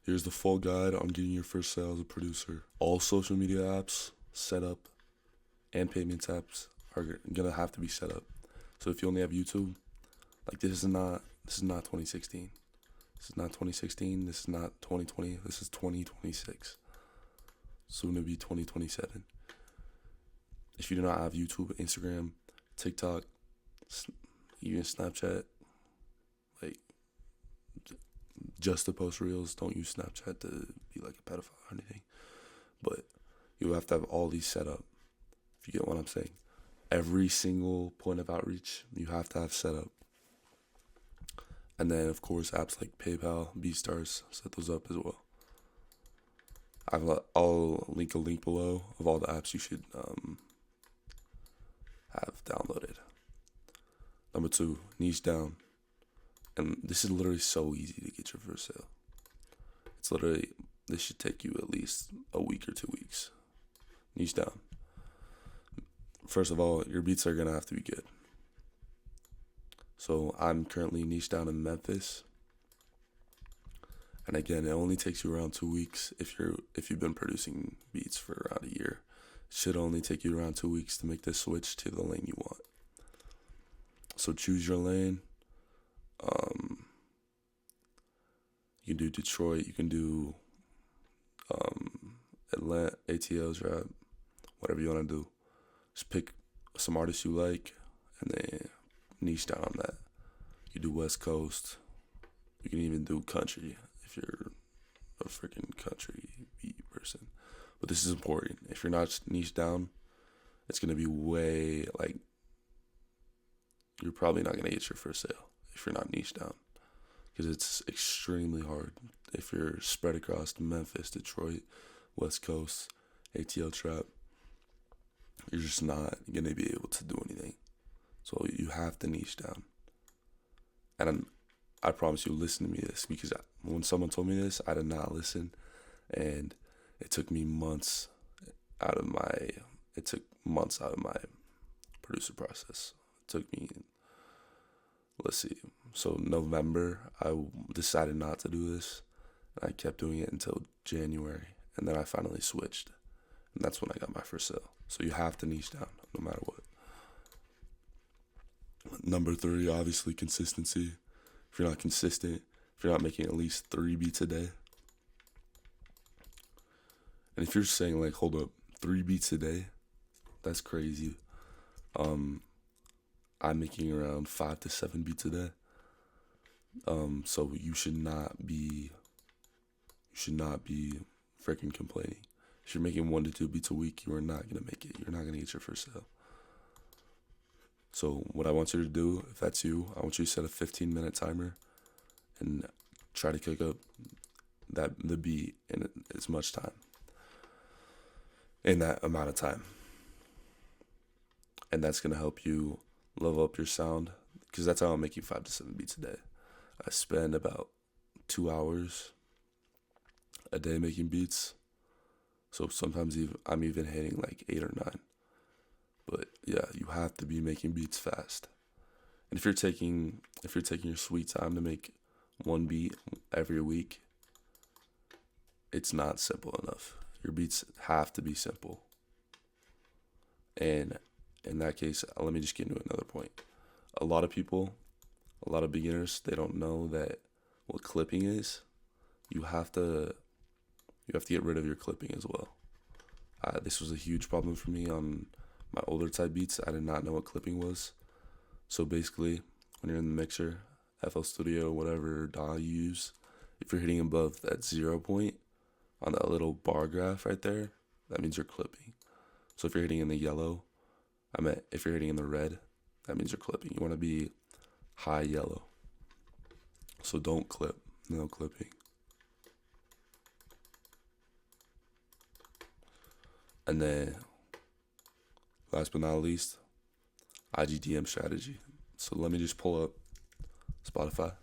Here's the full guide on getting your first sale as a producer. All social media apps set up and payments apps are gonna have to be set up. So if you only have YouTube, like this is not 2016. This is not 2016. This is not 2020. This is 2026. Soon to be 2027. If you do not have YouTube, Instagram, TikTok, even Snapchat, like just to post reels, don't use Snapchat to be like a pedophile or anything. But you have to have all these set up. If you get what I'm saying, every single point of outreach you have to have set up. And then of course apps like PayPal, BeatStars, set those up as well. I'll link a link below of all the apps you should have downloaded. Number 2, niche down. And this is literally so easy to get your first sale. It's literally, this should take you at least a week or 2 weeks. Niche down. First of all, your beats are gonna have to be good. So I'm currently niche down in Memphis. And again, it only takes you around 2 weeks if you've been producing beats for around a year. It should only take you around 2 weeks to make this switch to the lane you want. So choose your lane. You can do Detroit. You can do Atlanta, ATL's rap, whatever you want to do. Just pick some artists you like and then niche down on that. You do West Coast. You can even do country if you're a freaking country beat person. But this is important. If you're not niche down, it's going to be way like, you're probably not going to get your first sale if you're not niche down. Because it's extremely hard. If you're spread across Memphis, Detroit, West Coast, ATL Trap, you're just not going to be able to do anything. So you have to niche down. And I promise you, listen to me this, because when someone told me this, I did not listen. And it took me months out of my producer process. It took me, let's see, so November, I decided not to do this. And I kept doing it until January. And then I finally switched. And that's when I got my first sale. So you have to niche down no matter what. Number 3, obviously consistency. If you're not consistent, if you're not making at least 3 beats a day. And if you're saying like, hold up, 3 beats a day, that's crazy. I'm making around 5 to 7 beats a day. So you should not be freaking complaining. If you're making 1 to 2 beats a week, you are not gonna make it. You're not gonna get your first sale. So what I want you to do, if that's you, I want you to set a 15-minute timer and try to cook up the beat in as much time, in that amount of time. And that's gonna help you level up your sound, because that's how I'm making 5 to 7 beats a day. I spend about 2 hours a day making beats. So sometimes I'm even hitting like 8 or 9. But yeah, you have to be making beats fast. And if you're taking your sweet time to make 1 beat every week, it's not simple enough. Your beats have to be simple. And in that case, let me just get into another point. A lot of beginners, they don't know that what clipping is. You have to get rid of your clipping as well. This was a huge problem for me on my older type beats. I did not know what clipping was. So basically, when you're in the mixer, FL Studio, whatever DAW you use, if you're hitting above that 0 point on that little bar graph right there, that means you're clipping. So if you're hitting in the yellow, if you're hitting in the red, that means you're clipping. You want to be high yellow. So don't clip. No clipping. And then, last but not least, IGDM strategy. So let me just pull up Spotify.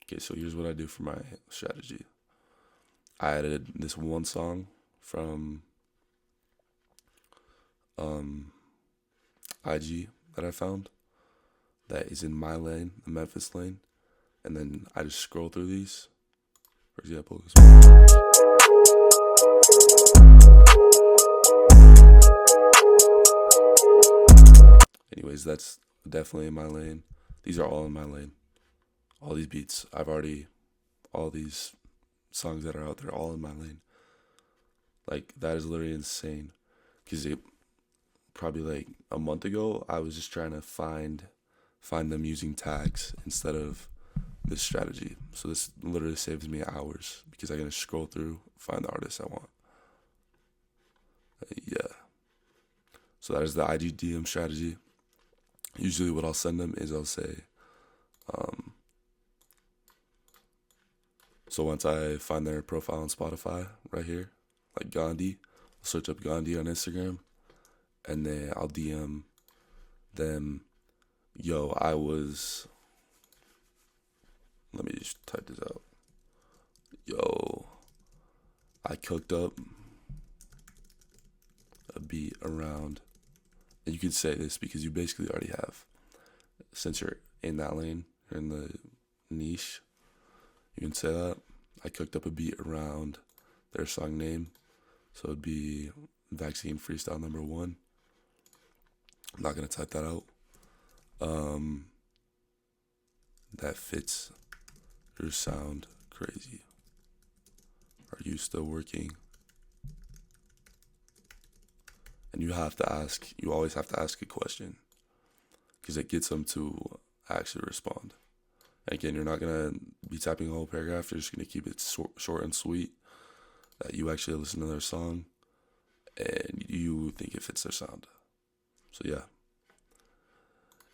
Okay, so here's what I do for my strategy. I added this one song from IG. that I found that is in my lane, the Memphis lane, and then I just scroll through these. For example, this one. Anyways, that's definitely in my lane. These are all in my lane. All these beats, all these songs that are out there, all in my lane. Like, that is literally insane. Because it probably like a month ago, I was just trying to find them using tags instead of this strategy. So this literally saves me hours because I can just scroll through, find the artist I want. Yeah. So that is the IG DM strategy. Usually what I'll send them is I'll say, so once I find their profile on Spotify right here, like Gandhi, I'll search up Gandhi on Instagram, and then I'll DM them, yo, let me just type this out. Yo, I cooked up a beat around, and you can say this because you basically already have, since you're in that lane, you're in the niche, you can say that. I cooked up a beat around their song name, so it'd be Vaccine Freestyle number 1. I'm not gonna type that out. That fits your sound crazy. Are you still working? And you always have to ask a question because it gets them to actually respond. And again, you're not going to be typing a whole paragraph. You're just going to keep it short and sweet, that you actually listen to their song and you think it fits their sound. So yeah.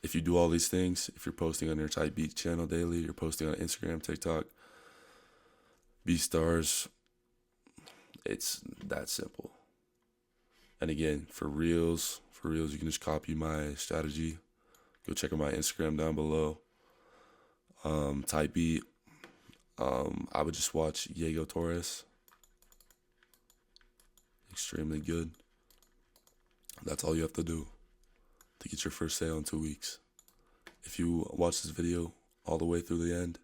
If you do all these things, if you're posting on your Type Beat channel daily, you're posting on Instagram, TikTok, BeatStars, it's that simple. And again, for reals, you can just copy my strategy. Go check out my Instagram down below. Type Beat. I would just watch Diego Torres. Extremely good. That's all you have to do to get your first sale in 2 weeks. If you watch this video all the way through the end,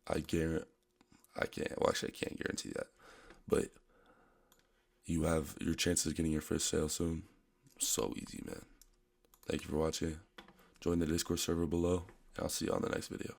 I can't guarantee that, but you have your chances of getting your first sale soon. So easy, man. Thank you for watching. Join the Discord server below, and I'll see you on the next video.